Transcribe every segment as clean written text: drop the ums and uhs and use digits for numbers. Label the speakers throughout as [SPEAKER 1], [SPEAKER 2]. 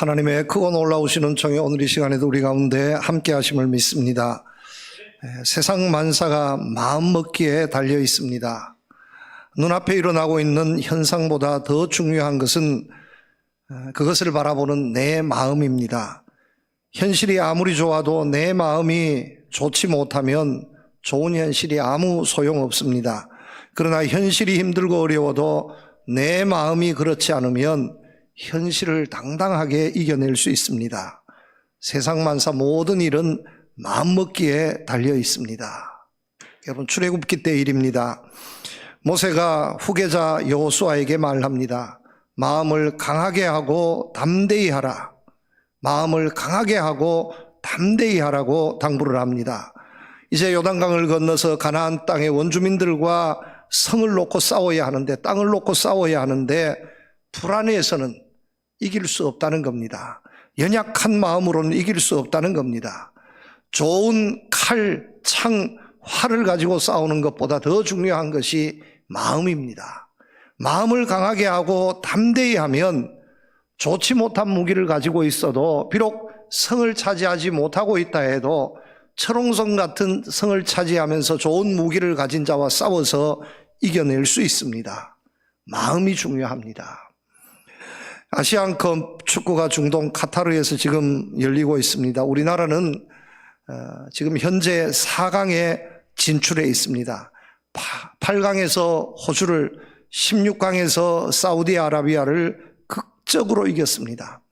[SPEAKER 1] 하나님의 크고 놀라우신 은총이 오늘 이 시간에도 우리 가운데 함께 하심을 믿습니다. 세상 만사가 마음먹기에 달려 있습니다. 눈앞에 일어나고 있는 현상보다 더 중요한 것은 그것을 바라보는 내 마음입니다. 현실이 아무리 좋아도 내 마음이 좋지 못하면 좋은 현실이 아무 소용없습니다. 그러나 현실이 힘들고 어려워도 내 마음이 그렇지 않으면 현실을 당당하게 이겨낼 수 있습니다. 세상 만사 모든 일은 마음먹기에 달려 있습니다. 여러분, 출애굽기 때 일입니다. 모세가 후계자 여호수아에게 말합니다. 마음을 강하게 하고 담대히 하라. 마음을 강하게 하고 담대히 하라고 당부를 합니다. 이제 요단강을 건너서 가나안 땅의 원주민들과 성을 놓고 싸워야 하는데, 땅을 놓고 싸워야 하는데 불안해서는 이길 수 없다는 겁니다. 연약한 마음으로는 이길 수 없다는 겁니다. 좋은 칼, 창, 활을 가지고 싸우는 것보다 더 중요한 것이 마음입니다. 마음을 강하게 하고 담대히 하면 좋지 못한 무기를 가지고 있어도, 비록 성을 차지하지 못하고 있다 해도 철옹성 같은 성을 차지하면서 좋은 무기를 가진 자와 싸워서 이겨낼 수 있습니다. 마음이 중요합니다. 아시안컵 축구가 중동 카타르에서 지금 열리고 있습니다. 우리나라는 지금 현재 4강에 진출해 있습니다. 8강에서 호주를, 16강에서 사우디아라비아를 극적으로 이겼습니다.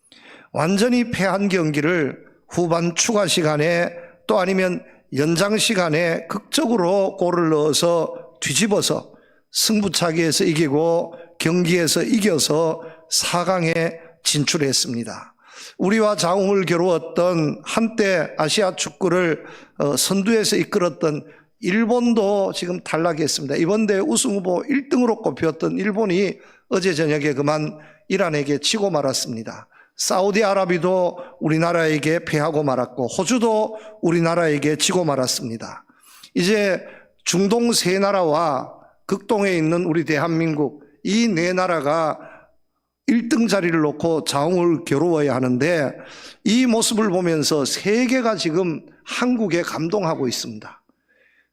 [SPEAKER 1] 완전히 패한 경기를 후반 추가 시간에 또 아니면 연장 시간에 극적으로 골을 넣어서 뒤집어서 승부차기에서 이기고 경기에서 이겨서 4강에 진출했습니다. 우리와 자웅을 겨루었던, 한때 아시아 축구를 선두에서 이끌었던 일본도 지금 탈락했습니다. 이번 대회 우승 후보 1등으로 꼽혔던 일본이 어제 저녁에 그만 이란에게 치고 말았습니다. 사우디아라비도 우리나라에게 패하고 말았고, 호주도 우리나라에게 지고 말았습니다. 이제 중동 세 나라와 극동에 있는 우리 대한민국, 이 네 나라가 1등 자리를 놓고 자웅을 겨루어야 하는데, 이 모습을 보면서 세계가 지금 한국에 감동하고 있습니다.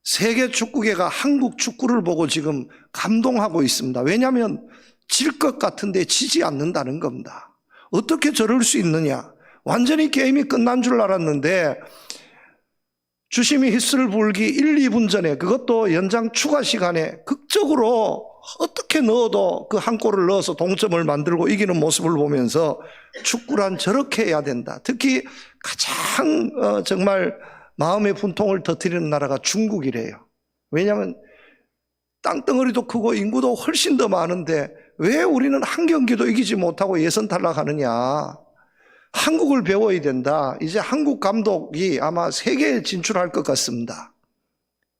[SPEAKER 1] 세계 축구계가 한국 축구를 보고 지금 감동하고 있습니다. 왜냐하면 질 것 같은데 지지 않는다는 겁니다. 어떻게 저럴 수 있느냐. 완전히 게임이 끝난 줄 알았는데 주심이 휘슬을 불기 1, 2분 전에, 그것도 연장 추가 시간에 극적으로 어떻게 넣어도 그 한 골을 넣어서 동점을 만들고 이기는 모습을 보면서 축구란 저렇게 해야 된다. 특히 가장 정말 마음의 분통을 터뜨리는 나라가 중국이래요. 왜냐하면 땅덩어리도 크고 인구도 훨씬 더 많은데 왜 우리는 한 경기도 이기지 못하고 예선 탈락하느냐. 한국을 배워야 된다. 이제 한국 감독이 아마 세계에 진출할 것 같습니다.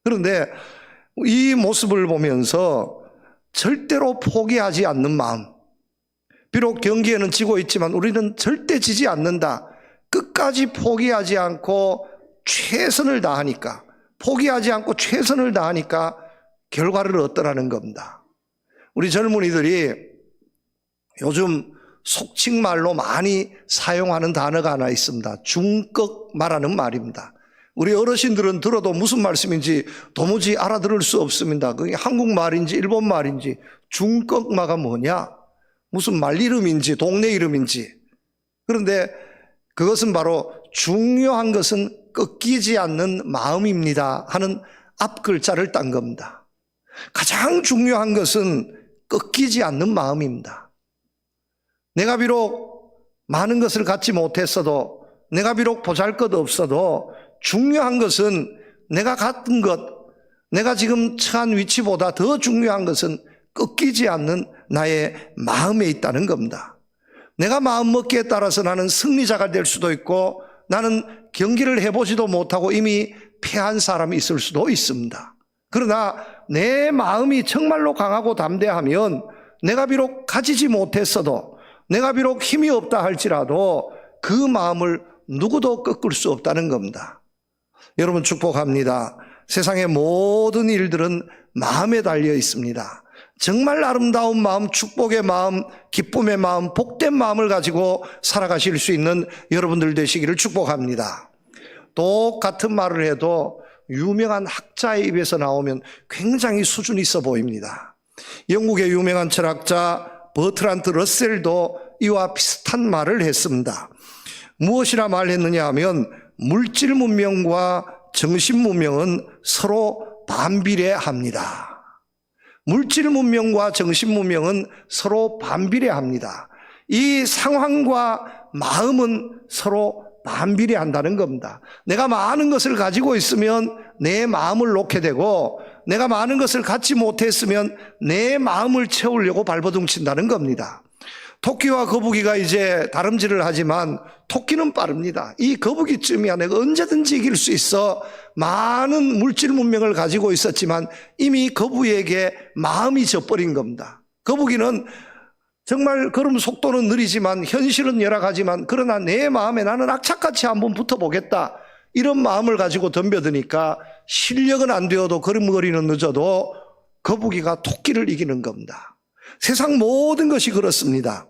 [SPEAKER 1] 그런데 이 모습을 보면서 절대로 포기하지 않는 마음, 비록 경기에는 지고 있지만 우리는 절대 지지 않는다. 끝까지 포기하지 않고 최선을 다하니까, 포기하지 않고 최선을 다하니까 결과를 얻더라는 겁니다. 우리 젊은이들이 요즘 속칭말로 많이 사용하는 단어가 하나 있습니다. 중꺽 말하는 말입니다. 우리 어르신들은 들어도 무슨 말씀인지 도무지 알아들을 수 없습니다. 그게 한국말인지 일본말인지 중꺽마가 뭐냐? 무슨 말 이름인지 동네 이름인지. 그런데 그것은 바로 중요한 것은 꺾이지 않는 마음입니다 하는 앞 글자를 딴 겁니다. 가장 중요한 것은 꺾이지 않는 마음입니다. 내가 비록 많은 것을 갖지 못했어도, 내가 비록 보잘것없어도 중요한 것은 내가 갖은 것, 내가 지금 처한 위치보다 더 중요한 것은 꺾이지 않는 나의 마음에 있다는 겁니다. 내가 마음먹기에 따라서 나는 승리자가 될 수도 있고, 나는 경기를 해보지도 못하고 이미 패한 사람이 있을 수도 있습니다. 그러나 내 마음이 정말로 강하고 담대하면 내가 비록 가지지 못했어도, 내가 비록 힘이 없다 할지라도 그 마음을 누구도 꺾을 수 없다는 겁니다. 여러분, 축복합니다. 세상의 모든 일들은 마음에 달려 있습니다. 정말 아름다운 마음, 축복의 마음, 기쁨의 마음, 복된 마음을 가지고 살아가실 수 있는 여러분들 되시기를 축복합니다. 똑같은 말을 해도 유명한 학자의 입에서 나오면 굉장히 수준이 있어 보입니다. 영국의 유명한 철학자 버트란트 러셀도 이와 비슷한 말을 했습니다. 무엇이라 말했느냐 하면 물질 문명과 정신 문명은 서로 반비례합니다. 물질 문명과 정신 문명은 서로 반비례합니다. 이 상황과 마음은 서로 반비례한다는 겁니다. 내가 많은 것을 가지고 있으면 내 마음을 놓게 되고, 내가 많은 것을 갖지 못했으면 내 마음을 채우려고 발버둥친다는 겁니다. 토끼와 거북이가 이제 다름질을 하지만 토끼는 빠릅니다. 이 거북이쯤이야 내가 언제든지 이길 수 있어. 많은 물질 문명을 가지고 있었지만 이미 거북이에게 마음이 져버린 겁니다. 거북이는 정말 걸음 속도는 느리지만 현실은 열악하지만 그러나 내 마음에 나는 악착같이 한번 붙어보겠다, 이런 마음을 가지고 덤벼드니까 실력은 안 되어도 걸음걸이는 늦어도 거북이가 토끼를 이기는 겁니다. 세상 모든 것이 그렇습니다.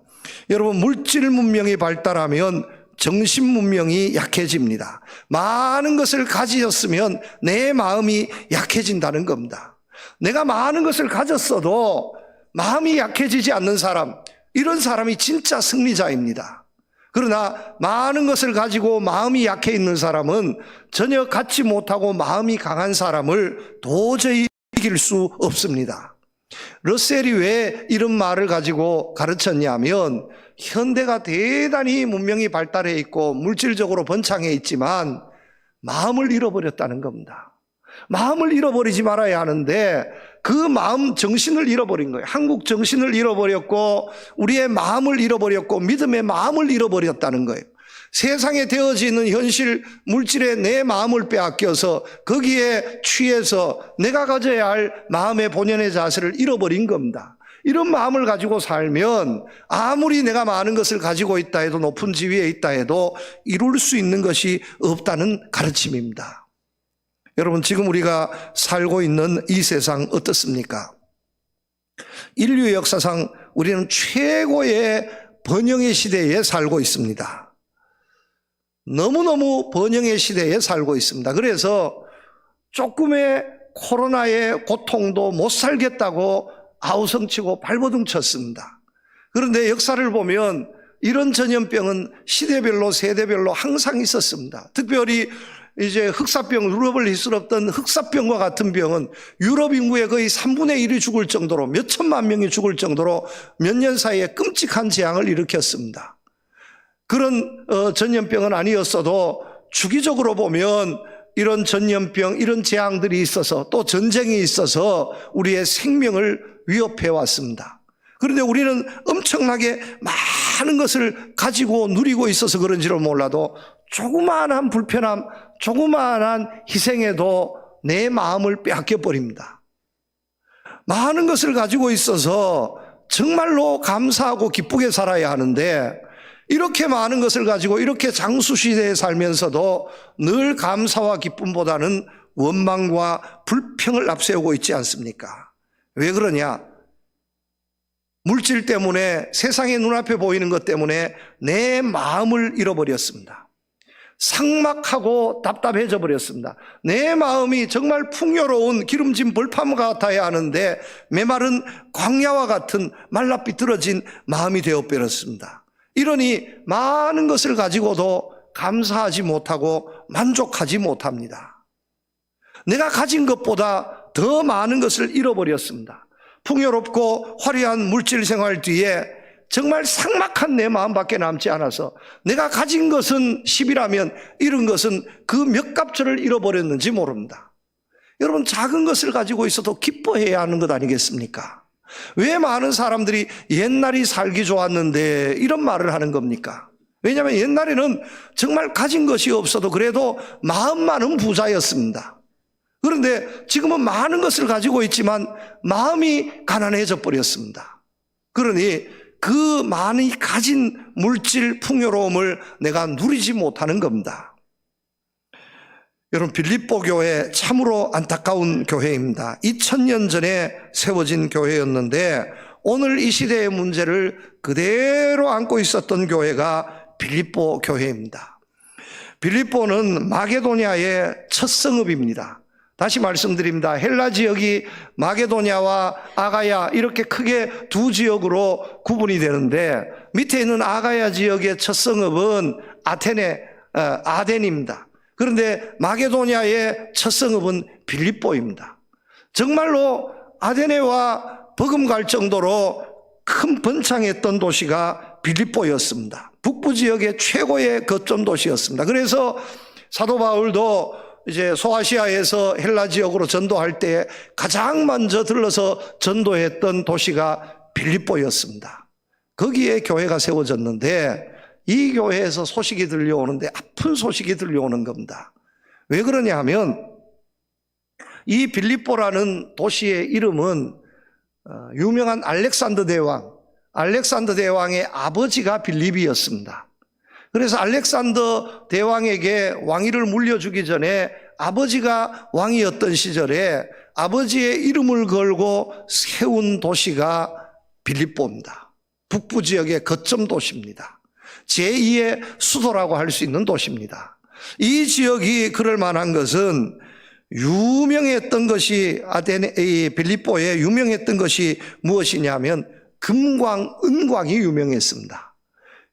[SPEAKER 1] 여러분, 물질 문명이 발달하면 정신 문명이 약해집니다. 많은 것을 가지셨으면 내 마음이 약해진다는 겁니다. 내가 많은 것을 가졌어도 마음이 약해지지 않는 사람, 이런 사람이 진짜 승리자입니다. 그러나 많은 것을 가지고 마음이 약해 있는 사람은 전혀 갖지 못하고 마음이 강한 사람을 도저히 이길 수 없습니다. 러셀이 왜 이런 말을 가지고 가르쳤냐면, 현대가 대단히 문명이 발달해 있고 물질적으로 번창해 있지만 마음을 잃어버렸다는 겁니다. 마음을 잃어버리지 말아야 하는데 그 마음, 정신을 잃어버린 거예요. 한국 정신을 잃어버렸고 우리의 마음을 잃어버렸고 믿음의 마음을 잃어버렸다는 거예요. 세상에 되어지는 현실 물질에 내 마음을 빼앗겨서 거기에 취해서 내가 가져야 할 마음의 본연의 자세를 잃어버린 겁니다. 이런 마음을 가지고 살면 아무리 내가 많은 것을 가지고 있다 해도, 높은 지위에 있다 해도 이룰 수 있는 것이 없다는 가르침입니다. 여러분, 지금 우리가 살고 있는 이 세상 어떻습니까? 인류 역사상 우리는 최고의 번영의 시대에 살고 있습니다. 너무너무 번영의 시대에 살고 있습니다. 그래서 조금의 코로나의 고통도 못 살겠다고 아우성치고 발버둥 쳤습니다. 그런데 역사를 보면 이런 전염병은 시대별로 세대별로 항상 있었습니다. 특별히 이제 흑사병, 유럽을 휩쓸었던 흑사병과 같은 병은 유럽 인구의 거의 3분의 1이 죽을 정도로, 몇 천만 명이 죽을 정도로 몇 년 사이에 끔찍한 재앙을 일으켰습니다. 그런 전염병은 아니었어도 주기적으로 보면 이런 전염병, 이런 재앙들이 있어서, 또 전쟁이 있어서 우리의 생명을 위협해 왔습니다. 그런데 우리는 엄청나게 많은 것을 가지고 누리고 있어서 그런지를 몰라도 조그마한 불편함, 조그마한 희생에도 내 마음을 빼앗겨 버립니다. 많은 것을 가지고 있어서 정말로 감사하고 기쁘게 살아야 하는데, 이렇게 많은 것을 가지고 이렇게 장수시대에 살면서도 늘 감사와 기쁨보다는 원망과 불평을 앞세우고 있지 않습니까? 왜 그러냐? 물질 때문에, 세상의 눈앞에 보이는 것 때문에 내 마음을 잃어버렸습니다. 삭막하고 답답해져 버렸습니다. 내 마음이 정말 풍요로운 기름진 벌판 같아야 하는데 메마른 광야와 같은 말라 삐뚤어진 마음이 되어버렸습니다. 이러니 많은 것을 가지고도 감사하지 못하고 만족하지 못합니다. 내가 가진 것보다 더 많은 것을 잃어버렸습니다. 풍요롭고 화려한 물질 생활 뒤에 정말 삭막한 내 마음밖에 남지 않아서 내가 가진 것은 10이라면 잃은 것은 그 몇 값을 잃어버렸는지 모릅니다. 여러분, 작은 것을 가지고 있어도 기뻐해야 하는 것 아니겠습니까? 왜 많은 사람들이 옛날이 살기 좋았는데 이런 말을 하는 겁니까? 왜냐하면 옛날에는 정말 가진 것이 없어도 그래도 마음만은 부자였습니다. 그런데 지금은 많은 것을 가지고 있지만 마음이 가난해져 버렸습니다. 그러니 그 많이 가진 물질 풍요로움을 내가 누리지 못하는 겁니다. 여러분, 빌립보 교회 참으로 안타까운 교회입니다. 2000년 전에 세워진 교회였는데 오늘 이 시대의 문제를 그대로 안고 있었던 교회가 빌립보 교회입니다. 빌립보는 마게도냐의 첫 성읍입니다. 다시 말씀드립니다. 헬라 지역이 마게도냐와 아가야 이렇게 크게 두 지역으로 구분이 되는데 밑에 있는 아가야 지역의 첫 성읍은 아덴입니다. 그런데 마게도냐의 첫 성읍은 빌립보입니다. 정말로 아데네와 버금갈 정도로 큰 번창했던 도시가 빌립보였습니다. 북부 지역의 최고의 거점 도시였습니다. 그래서 사도 바울도 이제 소아시아에서 헬라 지역으로 전도할 때 가장 먼저 들러서 전도했던 도시가 빌립보였습니다. 거기에 교회가 세워졌는데 이 교회에서 소식이 들려오는데 아픈 소식이 들려오는 겁니다. 왜 그러냐 하면 이 빌립보라는 도시의 이름은 유명한 알렉산더 대왕의 아버지가 빌립이었습니다. 그래서 알렉산더 대왕에게 왕위를 물려주기 전에 아버지가 왕이었던 시절에 아버지의 이름을 걸고 세운 도시가 빌립보입니다. 북부 지역의 거점 도시입니다. 제2의 수도라고 할 수 있는 도시입니다. 이 지역이 그럴 만한 것은 유명했던 것이 빌립보에 유명했던 것이 무엇이냐면 금광, 은광이 유명했습니다.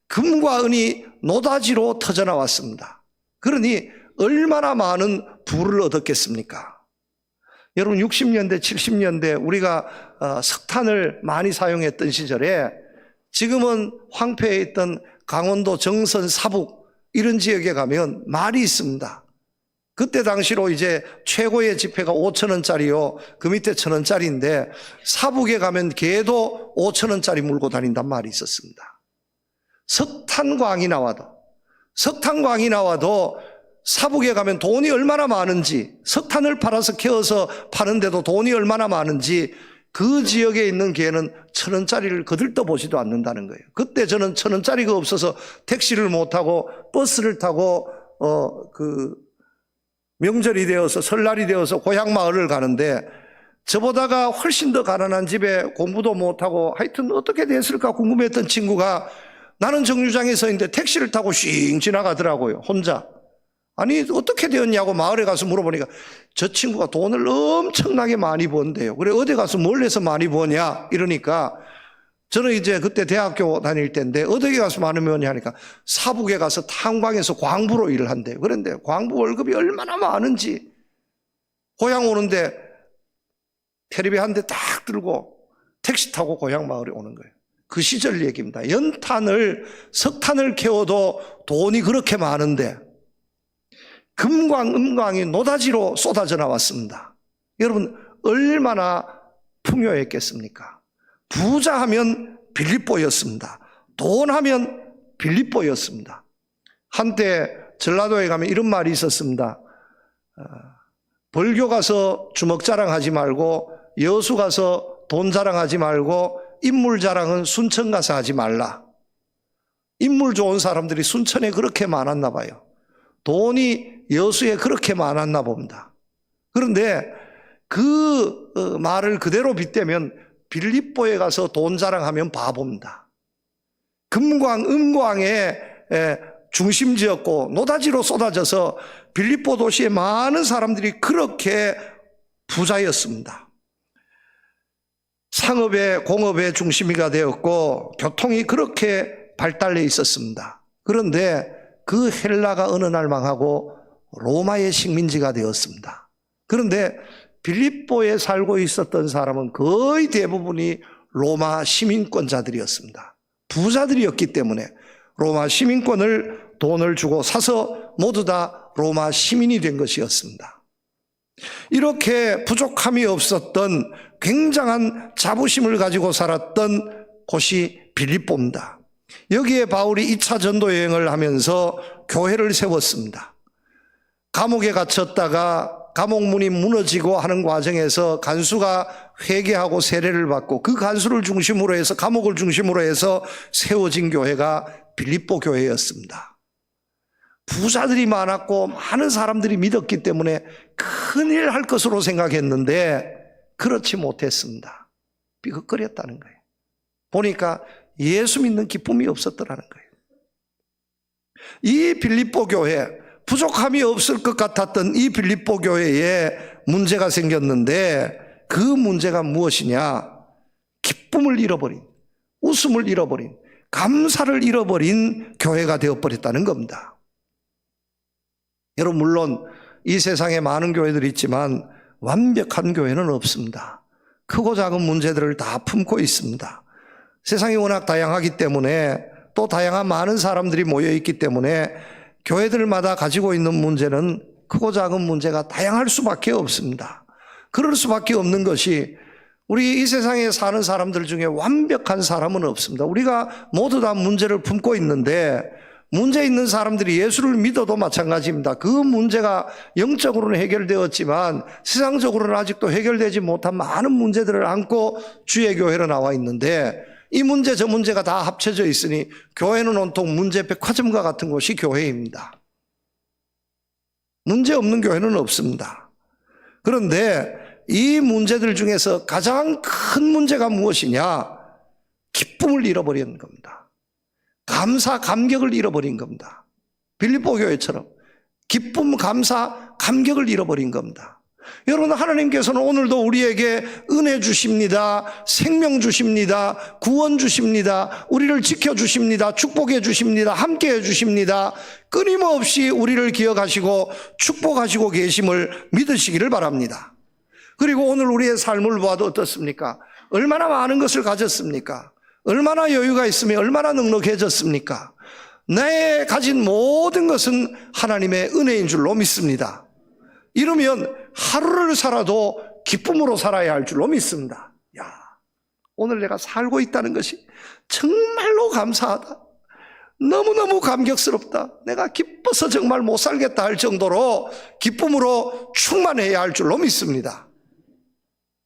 [SPEAKER 1] 금과 은이 노다지로 터져나왔습니다. 그러니 얼마나 많은 부를 얻었겠습니까? 여러분 60년대, 70년대 우리가 석탄을 많이 사용했던 시절에 지금은 황폐해 있던 강원도 정선 사북 이런 지역에 가면 말이 있습니다. 그때 당시로 이제 최고의 지폐가 5,000원짜리요. 그 밑에 1,000원짜리인데 사북에 가면 개도 5,000원짜리 물고 다닌단 말이 있었습니다. 석탄광이 나와도 사북에 가면 돈이 얼마나 많은지, 석탄을 팔아서 캐어서 파는데도 돈이 얼마나 많은지 그 지역에 있는 개는 1,000원짜리를 거들떠보지도 않는다는 거예요. 그때 저는 1,000원짜리가 없어서 택시를 못 타고 버스를 타고 명절이 되어서 설날이 되어서 고향 마을을 가는데 저보다가 훨씬 더 가난한 집에 공부도 못하고 하여튼 어떻게 됐을까 궁금했던 친구가 나는 정류장에 서 있는데 택시를 타고 씩 지나가더라고요. 혼자. 아니 어떻게 되었냐고 마을에 가서 물어보니까 저 친구가 돈을 엄청나게 많이 번대요. 그래 어디 가서 뭘 해서 많이 버냐 이러니까 저는 이제 그때 대학교 다닐 때인데 어디 가서 많이 버냐 하니까 사북에 가서 탄광에서 광부로 일을 한대요. 그런데 광부 월급이 얼마나 많은지 고향 오는데 테레비 한 대 딱 들고 택시 타고 고향 마을에 오는 거예요. 그 시절 얘기입니다. 석탄을 캐워도 돈이 그렇게 많은데 금광, 은광이 노다지로 쏟아져 나왔습니다. 여러분 얼마나 풍요했겠습니까? 부자 하면 빌립보였습니다. 돈 하면 빌립보였습니다. 한때 전라도에 가면 이런 말이 있었습니다. 벌교 가서 주먹 자랑하지 말고 여수 가서 돈 자랑하지 말고 인물 자랑은 순천 가서 하지 말라. 인물 좋은 사람들이 순천에 그렇게 많았나 봐요. 돈이 여수에 그렇게 많았나 봅니다. 그런데 그 말을 그대로 빗대면 빌립보에 가서 돈 자랑하면 바보입니다. 금광, 은광의 중심지였고 노다지로 쏟아져서 빌립보 도시의 많은 사람들이 그렇게 부자였습니다. 상업의 공업의 중심이가 되었고 교통이 그렇게 발달해 있었습니다. 그런데 그 헬라가 어느 날 망하고 로마의 식민지가 되었습니다. 그런데 빌립보에 살고 있었던 사람은 거의 대부분이 로마 시민권자들이었습니다. 부자들이었기 때문에 로마 시민권을 돈을 주고 사서 모두 다 로마 시민이 된 것이었습니다. 이렇게 부족함이 없었던 굉장한 자부심을 가지고 살았던 곳이 빌립보입니다. 여기에 바울이 2차 전도 여행을 하면서 교회를 세웠습니다. 감옥에 갇혔다가 감옥문이 무너지고 하는 과정에서 간수가 회개하고 세례를 받고 그 간수를 중심으로 해서 감옥을 중심으로 해서 세워진 교회가 빌립보 교회였습니다. 부자들이 많았고 많은 사람들이 믿었기 때문에 큰일 할 것으로 생각했는데 그렇지 못했습니다. 비극거렸다는 거예요. 보니까 예수 믿는 기쁨이 없었더라는 거예요. 이 빌립보 교회, 부족함이 없을 것 같았던 이 빌립보 교회에 문제가 생겼는데 그 문제가 무엇이냐? 기쁨을 잃어버린, 웃음을 잃어버린, 감사를 잃어버린 교회가 되어버렸다는 겁니다. 여러분, 물론 이 세상에 많은 교회들이 있지만 완벽한 교회는 없습니다. 크고 작은 문제들을 다 품고 있습니다. 세상이 워낙 다양하기 때문에 또 다양한 많은 사람들이 모여있기 때문에 교회들마다 가지고 있는 문제는 크고 작은 문제가 다양할 수밖에 없습니다. 그럴 수밖에 없는 것이 우리 이 세상에 사는 사람들 중에 완벽한 사람은 없습니다. 우리가 모두 다 문제를 품고 있는데 문제 있는 사람들이 예수를 믿어도 마찬가지입니다. 그 문제가 영적으로는 해결되었지만 세상적으로는 아직도 해결되지 못한 많은 문제들을 안고 주의 교회로 나와 있는데 이 문제 저 문제가 다 합쳐져 있으니 교회는 온통 문제 백화점과 같은 곳이 교회입니다. 문제 없는 교회는 없습니다. 그런데 이 문제들 중에서 가장 큰 문제가 무엇이냐? 기쁨을 잃어버린 겁니다. 감사, 감격을 잃어버린 겁니다. 빌립보 교회처럼 기쁨, 감사, 감격을 잃어버린 겁니다. 여러분, 하나님께서는 오늘도 우리에게 은혜 주십니다. 생명 주십니다. 구원 주십니다. 우리를 지켜주십니다. 축복해 주십니다. 함께해 주십니다. 끊임없이 우리를 기억하시고 축복하시고 계심을 믿으시기를 바랍니다. 그리고 오늘 우리의 삶을 보아도 어떻습니까? 얼마나 많은 것을 가졌습니까? 얼마나 여유가 있으며 얼마나 넉넉해졌습니까? 내 가진 모든 것은 하나님의 은혜인 줄로 믿습니다. 이러면 하루를 살아도 기쁨으로 살아야 할 줄로 믿습니다. 야, 오늘 내가 살고 있다는 것이 정말로 감사하다. 너무너무 감격스럽다. 내가 기뻐서 정말 못 살겠다 할 정도로 기쁨으로 충만해야 할 줄로 믿습니다.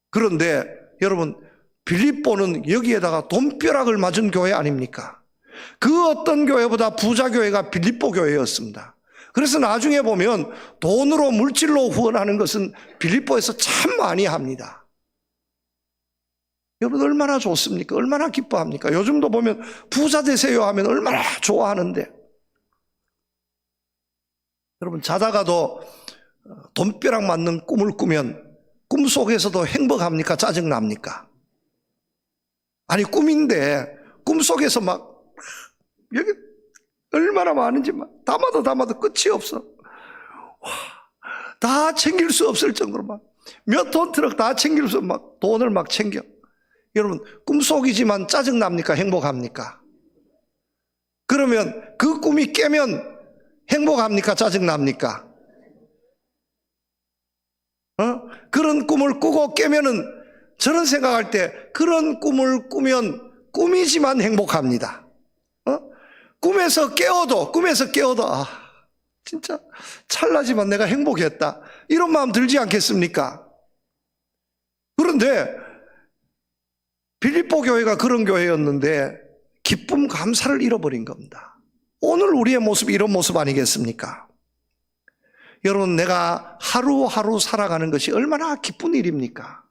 [SPEAKER 1] 그런데 여러분, 빌립보는 여기에다가 돈벼락을 맞은 교회 아닙니까? 그 어떤 교회보다 부자 교회가 빌립보 교회였습니다. 그래서 나중에 보면 돈으로 물질로 후원하는 것은 빌립보에서 참 많이 합니다. 여러분, 얼마나 좋습니까? 얼마나 기뻐합니까? 요즘도 보면 부자 되세요 하면 얼마나 좋아하는데, 여러분, 자다가도 돈벼락 맞는 꿈을 꾸면 꿈속에서도 행복합니까? 짜증납니까? 아니, 꿈인데 꿈속에서 막 여기 얼마나 많은지 막 담아도 끝이 없어. 와, 다 챙길 수 없을 정도로 막 몇 톤 트럭 다 챙길 수, 막 돈을 막 챙겨. 여러분, 꿈속이지만 짜증납니까? 행복합니까? 그러면 그 꿈이 깨면 행복합니까? 짜증납니까? 그런 꿈을 꾸고 깨면은, 저는 생각할 때 그런 꿈을 꾸면 꿈이지만 행복합니다. 꿈에서 깨어도 아, 진짜 찰나지만 내가 행복했다, 이런 마음 들지 않겠습니까? 그런데 빌립보 교회가 그런 교회였는데 기쁨, 감사를 잃어버린 겁니다. 오늘 우리의 모습이 이런 모습 아니겠습니까? 여러분, 내가 하루하루 살아가는 것이 얼마나 기쁜 일입니까?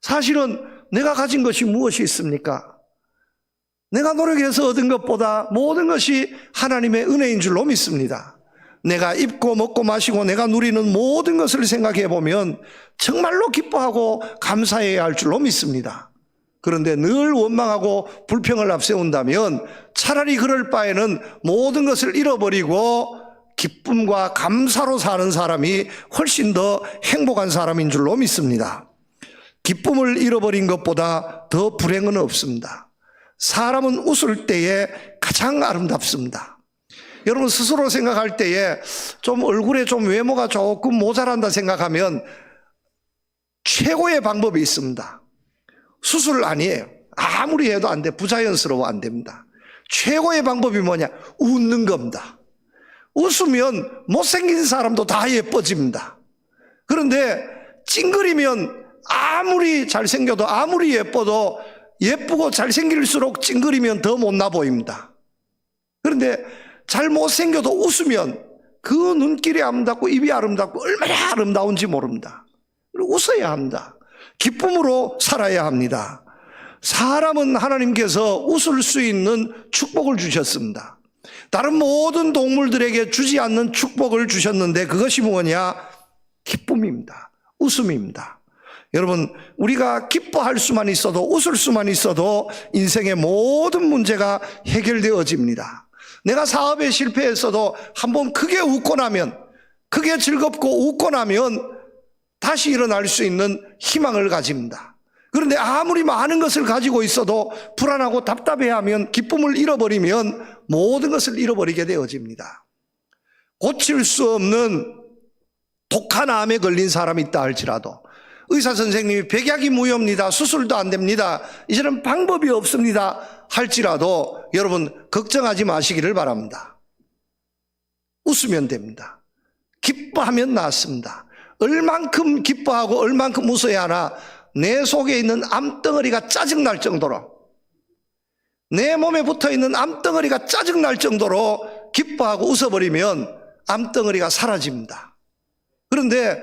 [SPEAKER 1] 사실은 내가 가진 것이 무엇이 있습니까? 내가 노력해서 얻은 것보다 모든 것이 하나님의 은혜인 줄로 믿습니다. 내가 입고 먹고 마시고 내가 누리는 모든 것을 생각해 보면 정말로 기뻐하고 감사해야 할 줄로 믿습니다. 그런데 늘 원망하고 불평을 앞세운다면 차라리 그럴 바에는 모든 것을 잃어버리고 기쁨과 감사로 사는 사람이 훨씬 더 행복한 사람인 줄로 믿습니다. 기쁨을 잃어버린 것보다 더 불행은 없습니다. 사람은 웃을 때에 가장 아름답습니다. 여러분, 스스로 생각할 때에 좀 얼굴에 좀 외모가 조금 모자란다 생각하면 최고의 방법이 있습니다. 수술 아니에요. 아무리 해도 안 돼. 부자연스러워 안 됩니다. 최고의 방법이 뭐냐? 웃는 겁니다. 웃으면 못생긴 사람도 다 예뻐집니다. 그런데 찡그리면 아무리 잘생겨도, 아무리 예뻐도, 예쁘고 잘생길수록 찡그리면 더 못나 보입니다. 그런데 잘 못생겨도 웃으면 그 눈길이 아름답고 입이 아름답고 얼마나 아름다운지 모릅니다. 그리고 웃어야 합니다. 기쁨으로 살아야 합니다. 사람은 하나님께서 웃을 수 있는 축복을 주셨습니다. 다른 모든 동물들에게 주지 않는 축복을 주셨는데 그것이 뭐냐? 기쁨입니다. 웃음입니다. 여러분, 우리가 기뻐할 수만 있어도, 웃을 수만 있어도 인생의 모든 문제가 해결되어집니다. 내가 사업에 실패했어도 한번 크게 웃고 나면, 크게 즐겁고 웃고 나면 다시 일어날 수 있는 희망을 가집니다. 그런데 아무리 많은 것을 가지고 있어도 불안하고 답답해하면, 기쁨을 잃어버리면 모든 것을 잃어버리게 되어집니다. 고칠 수 없는 독한 암에 걸린 사람이 있다 할지라도, 의사 선생님이 백약이 무효입니다, 수술도 안 됩니다, 이제는 방법이 없습니다 할지라도 여러분 걱정하지 마시기를 바랍니다. 웃으면 됩니다. 기뻐하면 낫습니다. 얼만큼 기뻐하고 얼만큼 웃어야 하나? 내 속에 있는 암덩어리가 짜증날 정도로, 내 몸에 붙어있는 암덩어리가 짜증날 정도로 기뻐하고 웃어버리면 암덩어리가 사라집니다. 그런데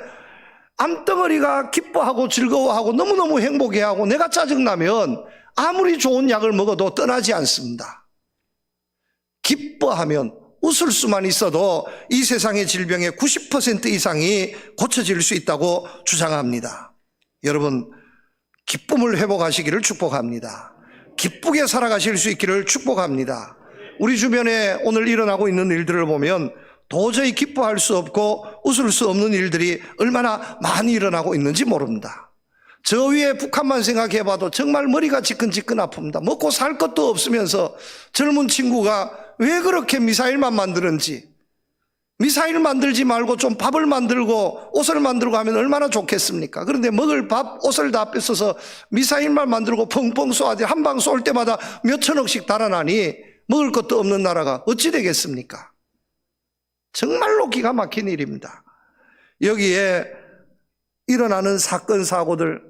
[SPEAKER 1] 암덩어리가 기뻐하고 즐거워하고 너무너무 행복해하고 내가 짜증나면 아무리 좋은 약을 먹어도 떠나지 않습니다. 기뻐하면, 웃을 수만 있어도 이 세상의 질병의 90% 이상이 고쳐질 수 있다고 주장합니다. 여러분, 기쁨을 회복하시기를 축복합니다. 기쁘게 살아가실 수 있기를 축복합니다. 우리 주변에 오늘 일어나고 있는 일들을 보면 도저히 기뻐할 수 없고 웃을 수 없는 일들이 얼마나 많이 일어나고 있는지 모릅니다. 저 위에 북한만 생각해봐도 정말 머리가 지끈지끈 아픕니다. 먹고 살 것도 없으면서 젊은 친구가 왜 그렇게 미사일만 만드는지, 미사일 만들지 말고 좀 밥을 만들고 옷을 만들고 하면 얼마나 좋겠습니까? 그런데 먹을 밥, 옷을 다 뺏어서 미사일만 만들고 펑펑 쏘아대 한 방 쏠 때마다 몇 천억씩 달아나니 먹을 것도 없는 나라가 어찌 되겠습니까? 정말로 기가 막힌 일입니다. 여기에 일어나는 사건, 사고들,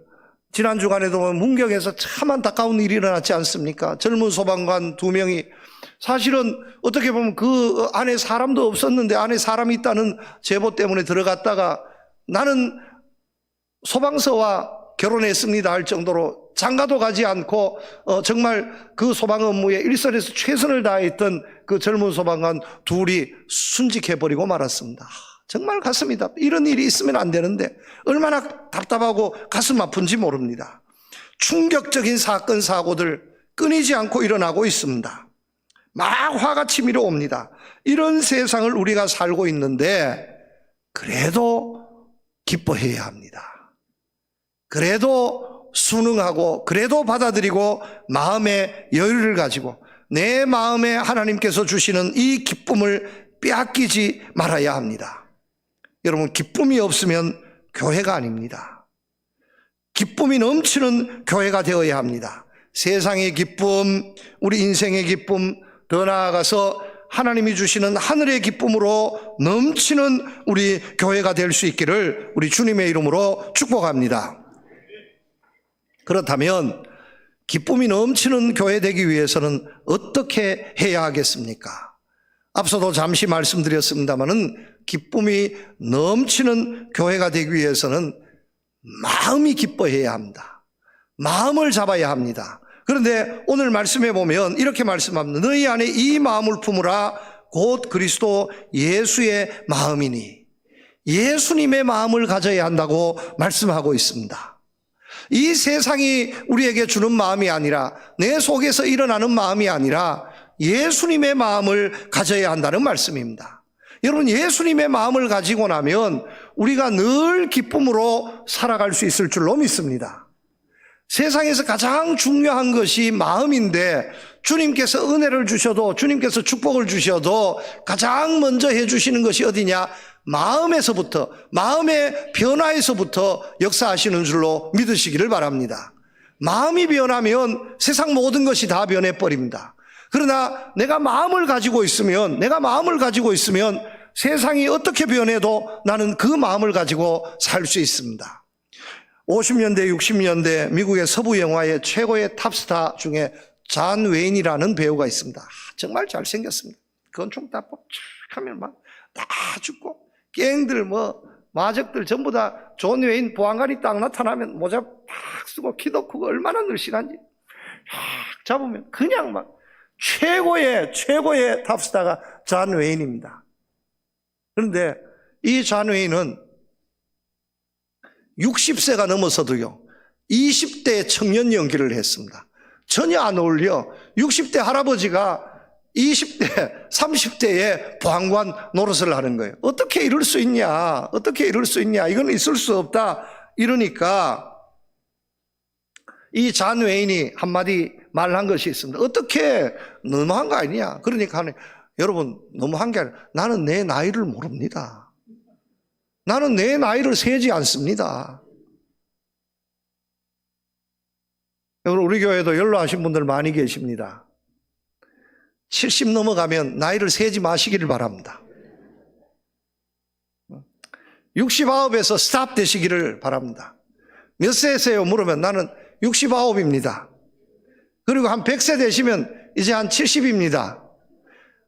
[SPEAKER 1] 지난 주간에도 문경에서 참 안타까운 일이 일어났지 않습니까? 젊은 소방관 2명이 사실은 어떻게 보면 그 안에 사람도 없었는데 안에 사람이 있다는 제보 때문에 들어갔다가 나는 소방서와 결혼했습니다 할 정도로 장가도 가지 않고 정말 그 소방 업무에 일선에서 최선을 다했던 그 젊은 소방관 2이 순직해버리고 말았습니다. 정말 가슴이 이런 일이 있으면 안 되는데 얼마나 답답하고 가슴 아픈지 모릅니다. 충격적인 사건, 사고들 끊이지 않고 일어나고 있습니다. 막 화가 치밀어 옵니다. 이런 세상을 우리가 살고 있는데 그래도 기뻐해야 합니다. 그래도 순응하고, 그래도 받아들이고 마음의 여유를 가지고 내 마음에 하나님께서 주시는 이 기쁨을 빼앗기지 말아야 합니다. 여러분, 기쁨이 없으면 교회가 아닙니다. 기쁨이 넘치는 교회가 되어야 합니다. 세상의 기쁨, 우리 인생의 기쁨, 더 나아가서 하나님이 주시는 하늘의 기쁨으로 넘치는 우리 교회가 될 수 있기를 우리 주님의 이름으로 축복합니다. 그렇다면 기쁨이 넘치는 교회 되기 위해서는 어떻게 해야 하겠습니까? 앞서도 잠시 말씀드렸습니다마는 기쁨이 넘치는 교회가 되기 위해서는 마음이 기뻐해야 합니다. 마음을 잡아야 합니다. 그런데 오늘 말씀해 보면 이렇게 말씀합니다. 너희 안에 이 마음을 품으라 곧 그리스도 예수의 마음이니, 예수님의 마음을 가져야 한다고 말씀하고 있습니다. 이 세상이 우리에게 주는 마음이 아니라, 내 속에서 일어나는 마음이 아니라 예수님의 마음을 가져야 한다는 말씀입니다. 여러분, 예수님의 마음을 가지고 나면 우리가 늘 기쁨으로 살아갈 수 있을 줄로 믿습니다. 세상에서 가장 중요한 것이 마음인데 주님께서 은혜를 주셔도, 주님께서 축복을 주셔도 가장 먼저 해주시는 것이 어디냐? 마음에서부터, 마음의 변화에서부터 역사하시는 줄로 믿으시기를 바랍니다. 마음이 변하면 세상 모든 것이 다 변해버립니다. 그러나 내가 마음을 가지고 있으면 세상이 어떻게 변해도 나는 그 마음을 가지고 살 수 있습니다. 50년대, 60년대 미국의 서부 영화의 최고의 탑스타 중에 존 웨인이라는 배우가 있습니다. 정말 잘생겼습니다. 건축 다 하면 막 다 죽고, 갱들 마적들 전부 다 존 웨인 보안관이 딱 나타나면 모자 탁 쓰고 키도 크고 얼마나 늘씬한지 탁 잡으면 그냥 막 최고의 탑스타가 존 웨인입니다. 그런데 이 존 웨인은 60세가 넘어서도요 20대 청년 연기를 했습니다. 전혀 안 어울려. 60대 할아버지가 20대, 30대에 보안관 노릇을 하는 거예요. 어떻게 이럴 수 있냐? 어떻게 이럴 수 있냐? 이건 있을 수 없다. 이러니까 이 존 웨인이 한마디 말한 것이 있습니다. 어떻게 너무한 거 아니냐? 그러니까 여러분 너무한 게 아니라 나는 내 나이를 모릅니다. 나는 내 나이를 세지 않습니다. 여러분 우리 교회도 연로하신 분들 많이 계십니다. 70 넘어가면 나이를 세지 마시기를 바랍니다. 69에서 스탑 되시기를 바랍니다. 몇 세세요? 물으면 나는 69입니다. 그리고 한 100세 되시면 이제 한 70입니다.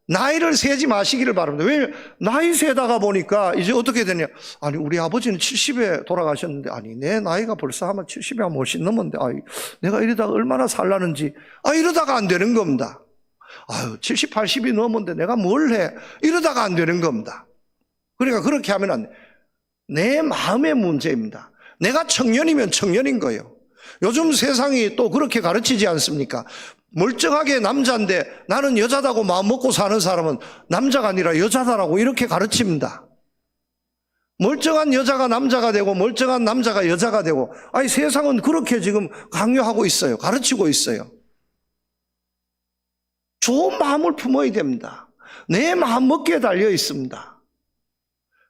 [SPEAKER 1] 나이를 세지 마시기를 바랍니다. 왜냐하면 나이 세다가 보니까 이제 어떻게 되냐. 아니 우리 아버지는 70에 돌아가셨는데 아니 내 나이가 벌써 하면 70이 한 훨씬 넘었는데 내가 이러다가 얼마나 살라는지 이러다가 안 되는 겁니다. 70, 80이 넘었는데 내가 뭘 해? 이러다가 안 되는 겁니다. 그러니까 그렇게 하면 안 돼. 내 마음의 문제입니다. 내가 청년이면 청년인 거예요. 요즘 세상이 또 그렇게 가르치지 않습니까? 멀쩡하게 남자인데 나는 여자다고 마음 먹고 사는 사람은 남자가 아니라 여자다라고 이렇게 가르칩니다. 멀쩡한 여자가 남자가 되고 멀쩡한 남자가 여자가 되고 세상은 그렇게 지금 강요하고 있어요. 가르치고 있어요. 좋은 마음을 품어야 됩니다. 내 마음 먹기에 달려 있습니다.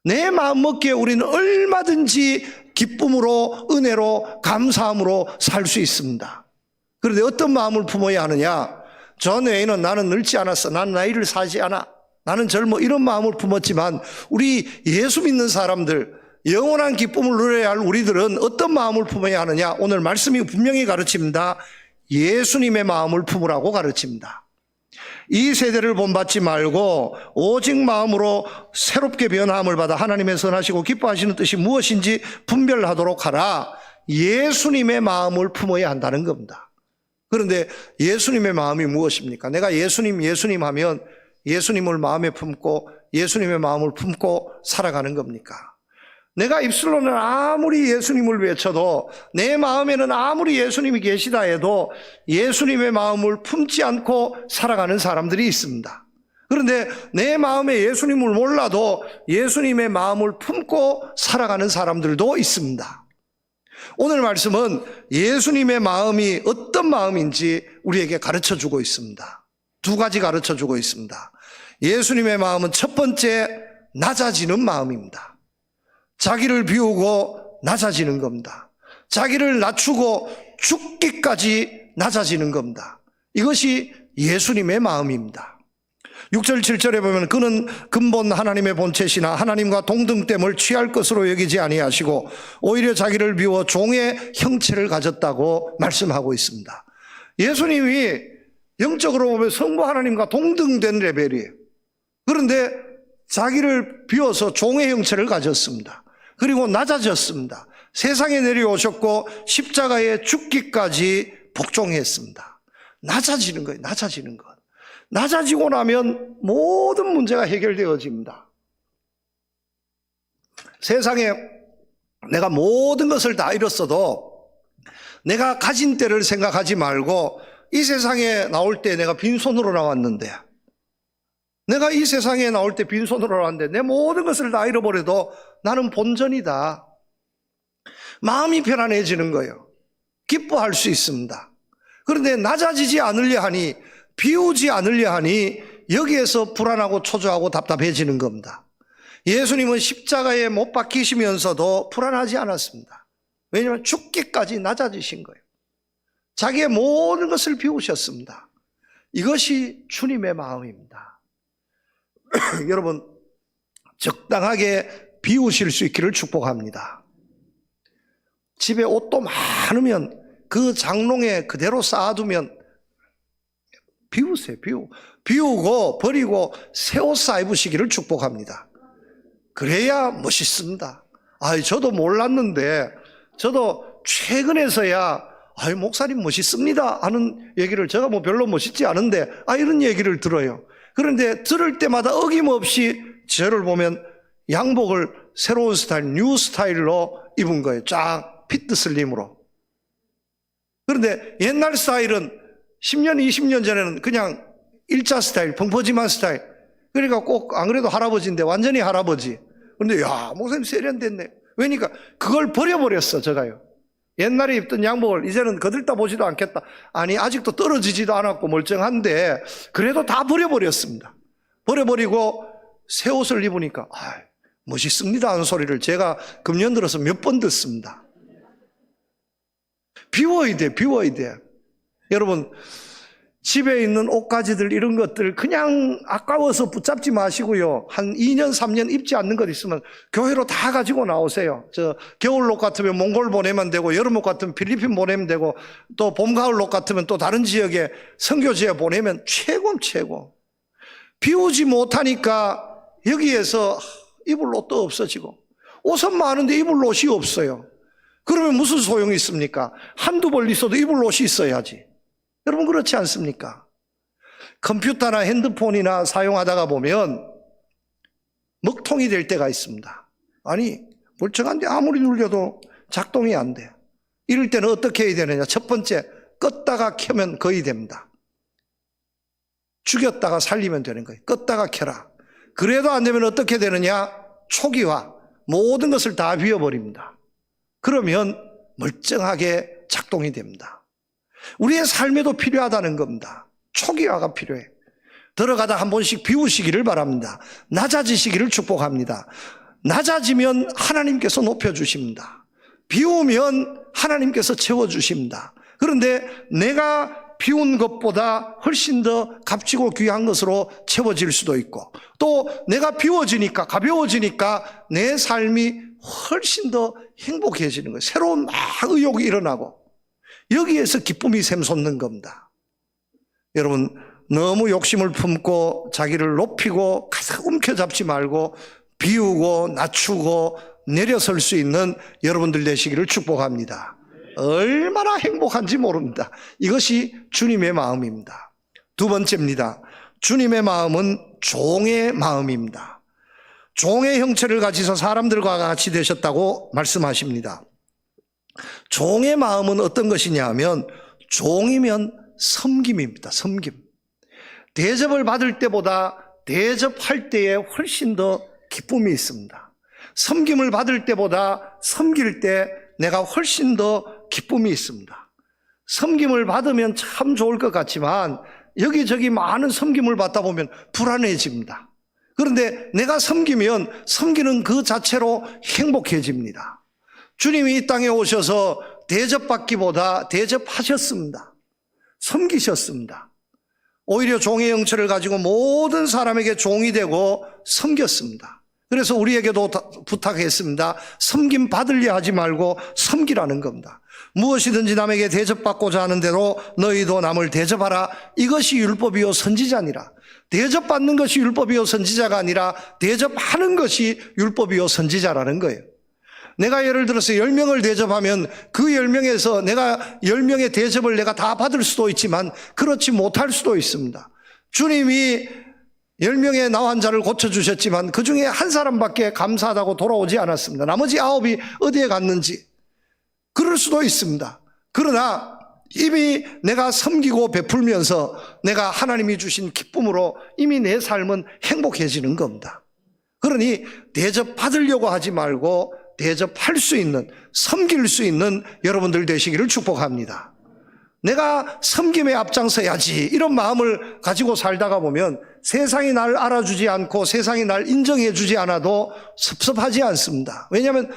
[SPEAKER 1] 내 마음 먹기에 우리는 얼마든지 기쁨으로 은혜로 감사함으로 살 수 있습니다. 그런데 어떤 마음을 품어야 하느냐? 존 웨인은 나는 늙지 않았어. 나는 나이를 사지 않아. 나는 젊어. 이런 마음을 품었지만 우리 예수 믿는 사람들 영원한 기쁨을 누려야 할 우리들은 어떤 마음을 품어야 하느냐? 오늘 말씀이 분명히 가르칩니다. 예수님의 마음을 품으라고 가르칩니다. 이 세대를 본받지 말고 오직 마음으로 새롭게 변화함을 받아 하나님의 선하시고 기뻐하시는 뜻이 무엇인지 분별하도록 하라. 예수님의 마음을 품어야 한다는 겁니다. 그런데 예수님의 마음이 무엇입니까? 내가 예수님 하면 예수님을 마음에 품고 예수님의 마음을 품고 살아가는 겁니까? 내가 입술로는 아무리 예수님을 외쳐도 내 마음에는 아무리 예수님이 계시다 해도 예수님의 마음을 품지 않고 살아가는 사람들이 있습니다. 그런데 내 마음에 예수님을 몰라도 예수님의 마음을 품고 살아가는 사람들도 있습니다. 오늘 말씀은 예수님의 마음이 어떤 마음인지 우리에게 가르쳐주고 있습니다. 두 가지 가르쳐주고 있습니다. 예수님의 마음은 첫 번째 낮아지는 마음입니다. 자기를 비우고 낮아지는 겁니다. 자기를 낮추고 죽기까지 낮아지는 겁니다. 이것이 예수님의 마음입니다. 6절 7절에 보면 그는 근본 하나님의 본체시나 하나님과 동등됨을 취할 것으로 여기지 아니하시고 오히려 자기를 비워 종의 형체를 가졌다고 말씀하고 있습니다. 예수님이 영적으로 보면 성부 하나님과 동등된 레벨이에요. 그런데 자기를 비워서 종의 형체를 가졌습니다. 그리고 낮아졌습니다. 세상에 내려오셨고 십자가에 죽기까지 복종했습니다. 낮아지는 거예요. 낮아지는 것. 낮아지고 나면 모든 문제가 해결되어집니다. 세상에 내가 모든 것을 다 잃었어도 내가 가진 때를 생각하지 말고 이 세상에 나올 때 내가 빈손으로 나왔는데 내가 이 세상에 나올 때 빈손으로 나왔는데 내 모든 것을 다 잃어버려도 나는 본전이다. 마음이 편안해지는 거예요. 기뻐할 수 있습니다. 그런데 낮아지지 않으려 하니 비우지 않으려 하니 여기에서 불안하고 초조하고 답답해지는 겁니다. 예수님은 십자가에 못 박히시면서도 불안하지 않았습니다. 왜냐하면 죽기까지 낮아지신 거예요. 자기의 모든 것을 비우셨습니다. 이것이 주님의 마음입니다. 여러분 적당하게 비우실 수 있기를 축복합니다. 집에 옷도 많으면 그 장롱에 그대로 쌓아두면 비우세요. 비우고 버리고 새 옷 사 입으시기를 축복합니다. 그래야 멋있습니다. 저도 몰랐는데 저도 최근에서야 목사님 멋있습니다 하는 얘기를, 제가 별로 멋있지 않은데 이런 얘기를 들어요. 그런데 들을 때마다 어김없이 저를 보면 양복을 새로운 스타일, 뉴 스타일로 입은 거예요. 쫙 피트 슬림으로. 그런데 옛날 스타일은 10년, 20년 전에는 그냥 일자 스타일, 펑퍼짐한 스타일. 그러니까 꼭 안 그래도 할아버지인데 완전히 할아버지. 그런데 목사님 세련됐네. 왜니까 그걸 버려버렸어, 제가요. 옛날에 입던 양복을 이제는 거들떠 보지도 않겠다. 아직도 떨어지지도 않았고 멀쩡한데 그래도 다 버려버렸습니다. 버려버리고 새 옷을 입으니까 멋있습니다 하는 소리를 제가 금년 들어서 몇 번 듣습니다. 비워야 돼. 여러분, 집에 있는 옷가지들 이런 것들 그냥 아까워서 붙잡지 마시고요. 한 2년 3년 입지 않는 것 있으면 교회로 다 가지고 나오세요. 겨울옷 같으면 몽골 보내면 되고, 여름옷 같으면 필리핀 보내면 되고, 또 봄 가을옷 같으면 또 다른 지역에 선교지에 보내면 최고. 비우지 못하니까 여기에서 입을 옷도 없어지고, 옷은 많은데 입을 옷이 없어요. 그러면 무슨 소용이 있습니까? 한두 벌 있어도 입을 옷이 있어야지. 여러분, 그렇지 않습니까? 컴퓨터나 핸드폰이나 사용하다가 보면 먹통이 될 때가 있습니다. 멀쩡한데 아무리 눌려도 작동이 안 돼. 이럴 때는 어떻게 해야 되느냐? 첫 번째, 껐다가 켜면 거의 됩니다. 죽였다가 살리면 되는 거예요. 껐다가 켜라. 그래도 안 되면 어떻게 되느냐? 초기화. 모든 것을 다 비워버립니다. 그러면 멀쩡하게 작동이 됩니다. 우리의 삶에도 필요하다는 겁니다. 초기화가 필요해. 들어가다 한 번씩 비우시기를 바랍니다. 낮아지시기를 축복합니다. 낮아지면 하나님께서 높여주십니다. 비우면 하나님께서 채워주십니다. 그런데 내가 비운 것보다 훨씬 더 값지고 귀한 것으로 채워질 수도 있고, 또 내가 비워지니까, 가벼워지니까 내 삶이 훨씬 더 행복해지는 거예요. 새로운 의욕이 일어나고, 여기에서 기쁨이 샘솟는 겁니다. 여러분, 너무 욕심을 품고 자기를 높이고 가득 움켜잡지 말고 비우고 낮추고 내려설 수 있는 여러분들 되시기를 축복합니다. 얼마나 행복한지 모릅니다. 이것이 주님의 마음입니다. 두 번째입니다. 주님의 마음은 종의 마음입니다. 종의 형체를 가지셔서 사람들과 같이 되셨다고 말씀하십니다. 종의 마음은 어떤 것이냐 하면, 종이면 섬김입니다. 섬김. 대접을 받을 때보다 대접할 때에 훨씬 더 기쁨이 있습니다. 섬김을 받을 때보다 섬길 때 내가 훨씬 더 기쁨이 있습니다. 섬김을 받으면 참 좋을 것 같지만 여기저기 많은 섬김을 받다 보면 불안해집니다. 그런데 내가 섬기면 섬기는 그 자체로 행복해집니다. 주님이 이 땅에 오셔서 대접받기보다 대접하셨습니다. 섬기셨습니다. 오히려 종의 형체를 가지고 모든 사람에게 종이 되고 섬겼습니다. 그래서 우리에게도 부탁했습니다. 섬김 받으려 하지 말고 섬기라는 겁니다. 무엇이든지 남에게 대접받고자 하는 대로 너희도 남을 대접하라. 이것이 율법이요 선지자니라. 대접받는 것이 율법이요 선지자가 아니라 대접하는 것이 율법이요 선지자라는 거예요. 내가 예를 들어서 10명을 대접하면 그 10명에서 내가 10명의 대접을 내가 다 받을 수도 있지만 그렇지 못할 수도 있습니다. 주님이 10명의 나 환자를 고쳐주셨지만 그 중에 한 사람밖에 감사하다고 돌아오지 않았습니다. 나머지 9이 어디에 갔는지. 그럴 수도 있습니다. 그러나 이미 내가 섬기고 베풀면서 내가 하나님이 주신 기쁨으로 이미 내 삶은 행복해지는 겁니다. 그러니 대접받으려고 하지 말고 대접할 수 있는, 섬길 수 있는 여러분들 되시기를 축복합니다. 내가 섬김에 앞장서야지 이런 마음을 가지고 살다가 보면 세상이 날 알아주지 않고 세상이 날 인정해 주지 않아도 섭섭하지 않습니다. 왜냐하면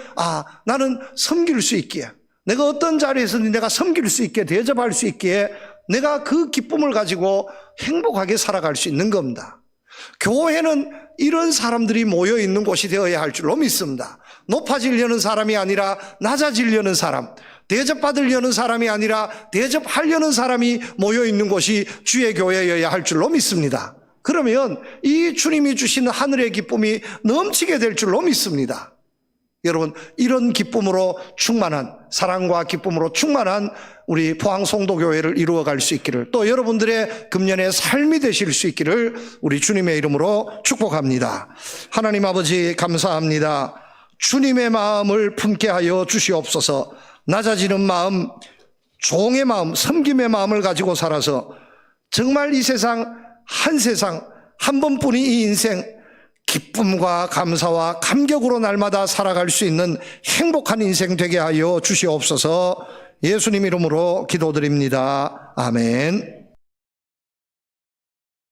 [SPEAKER 1] 나는 섬길 수 있기에, 내가 어떤 자리에서든 내가 섬길 수 있게, 대접할 수 있기에 내가 그 기쁨을 가지고 행복하게 살아갈 수 있는 겁니다. 교회는 이런 사람들이 모여 있는 곳이 되어야 할 줄로 믿습니다. 높아지려는 사람이 아니라 낮아지려는 사람, 대접받으려는 사람이 아니라 대접하려는 사람이 모여 있는 곳이 주의 교회여야 할 줄로 믿습니다. 그러면 이 주님이 주시는 하늘의 기쁨이 넘치게 될 줄로 믿습니다. 여러분, 이런 기쁨으로 충만한, 사랑과 기쁨으로 충만한 우리 포항 송도교회를 이루어갈 수 있기를, 또 여러분들의 금년의 삶이 되실 수 있기를 우리 주님의 이름으로 축복합니다. 하나님 아버지 감사합니다. 주님의 마음을 품게 하여 주시옵소서. 낮아지는 마음, 종의 마음, 섬김의 마음을 가지고 살아서 정말 이 세상 한 번뿐인 이 인생 기쁨과 감사와 감격으로 날마다 살아갈 수 있는 행복한 인생 되게 하여 주시옵소서. 예수님 이름으로 기도드립니다. 아멘.